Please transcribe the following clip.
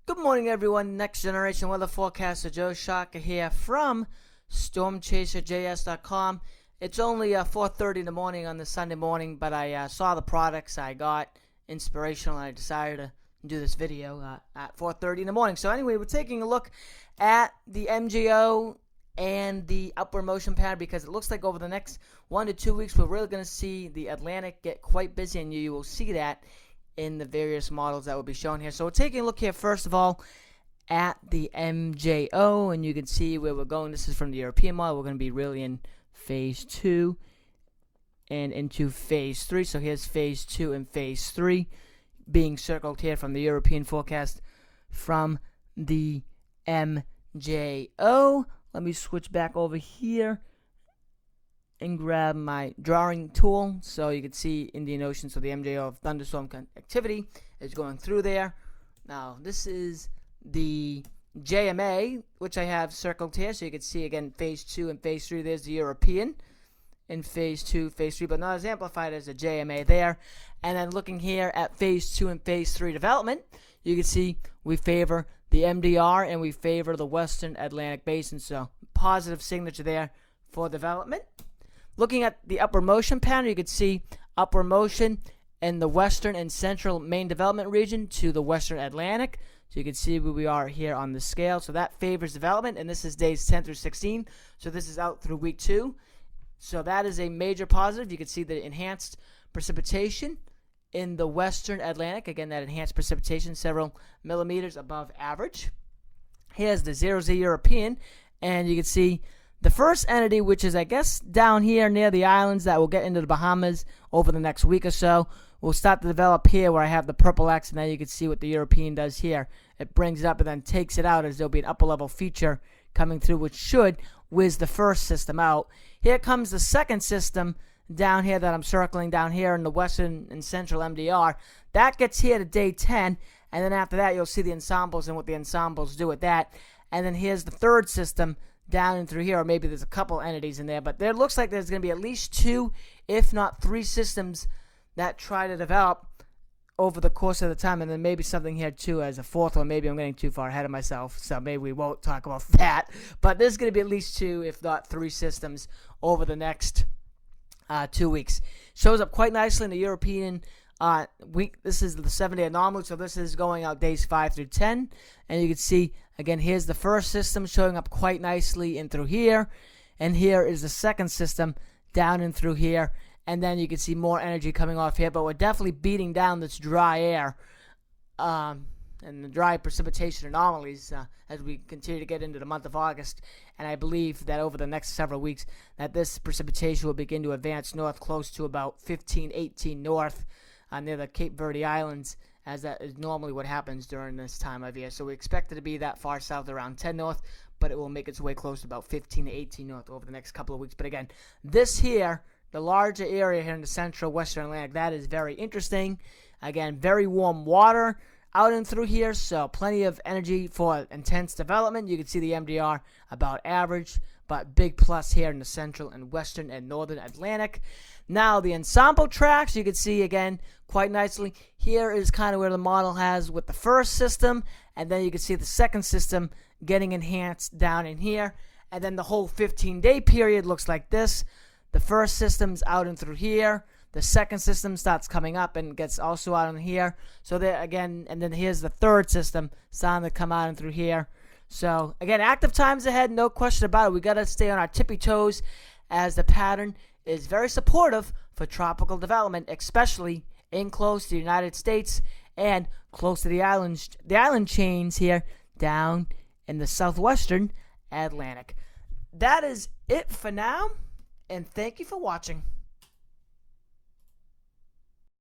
Good morning, everyone. Next Generation Weather Forecaster Joe Shaka here from StormChaserJS.com. It's only 4:30 in the morning on the Sunday morning, but I saw the products I got inspirational, and I decided to do this video at 4:30 in the morning. So anyway, we're taking a look at the MJO and the upward motion pattern because it looks like over the next 1 to 2 weeks we're really going to see the Atlantic get quite busy, and you will see that in the various models that will be shown here. So we're taking a look here first of all at the MJO, and you can see where we're going. This is from the European model. We're going to be really in phase 2 and into phase 3. So here's phase 2 and phase 3 being circled here from the European forecast from the MJO. Let me switch back over here and grab my drawing tool so you can see Indian Ocean. So the MJO of thunderstorm activity is going through there. Now this is the JMA, which I have circled here, so you can see again phase 2 and phase 3. There's the European in phase 2, phase 3, but not as amplified as the JMA there. And then looking here at phase 2 and phase 3 development, you can see we favor the MDR and we favor the Western Atlantic Basin. So positive signature there for development. Looking at the upward motion pattern, you can see upward motion in the western and central main development region to the Western Atlantic. So you can see where we are here on the scale. So that favors development, and this is days 10 through 16. So this is out through week 2. So that is a major positive. You can see the enhanced precipitation in the Western Atlantic. Again, that enhanced precipitation several millimeters above average. Here's the 0Z European, and you can see the first entity, which is, I guess, down here near the islands that will get into the Bahamas over the next week or so, will start to develop here where I have the purple X, and then you can see what the European does here. It brings it up and then takes it out as there'll be an upper level feature coming through, which should whiz the first system out. Here comes the second system down here that I'm circling down here in the western and central MDR. That gets here to day 10, and then after that you'll see the ensembles and what the ensembles do with that. And then here's the third system down and through here, or maybe there's a couple entities in there, but there looks like there's going to be at least 2, if not 3 systems that try to develop over the course of the time, and then maybe something here too as a fourth one. Maybe I'm getting too far ahead of myself, so maybe we won't talk about that, but there's going to be at least 2, if not 3 systems over the next 2 weeks. Shows up quite nicely in the European week. This is the 7-day anomaly, so this is going out days 5 through 10, and you can see again here's the first system showing up quite nicely in through here, and here is the second system down and through here, and then you can see more energy coming off here. But we're definitely beating down this dry air and the dry precipitation anomalies as we continue to get into the month of August. And I believe that over the next several weeks that this precipitation will begin to advance north close to about 15, 18 north near the Cape Verde Islands, as that is normally what happens during this time of year. So we expect it to be that far south around 10 north, but it will make its way close to about 15 to 18 north over the next couple of weeks. But again, this here, the larger area here in the central western Atlantic, that is very interesting. Again, very warm water out and through here, so plenty of energy for intense development. You can see the MDR about average, but big plus here in the central and western and northern Atlantic. Now the ensemble tracks, you can see again quite nicely. Here is kind of where the model has with the first system, and then you can see the second system getting enhanced down in here. And then the whole 15-day period looks like this. The first system's out and through here. The second system starts coming up and gets also out in here. So there again, and then here's the third system starting to come out and through here. So again, active times ahead, no question about it. We got to stay on our tippy toes as the pattern is very supportive for tropical development, especially in close to the United States and close to the island chains here down in the southwestern Atlantic. That is it for now, and thank you for watching.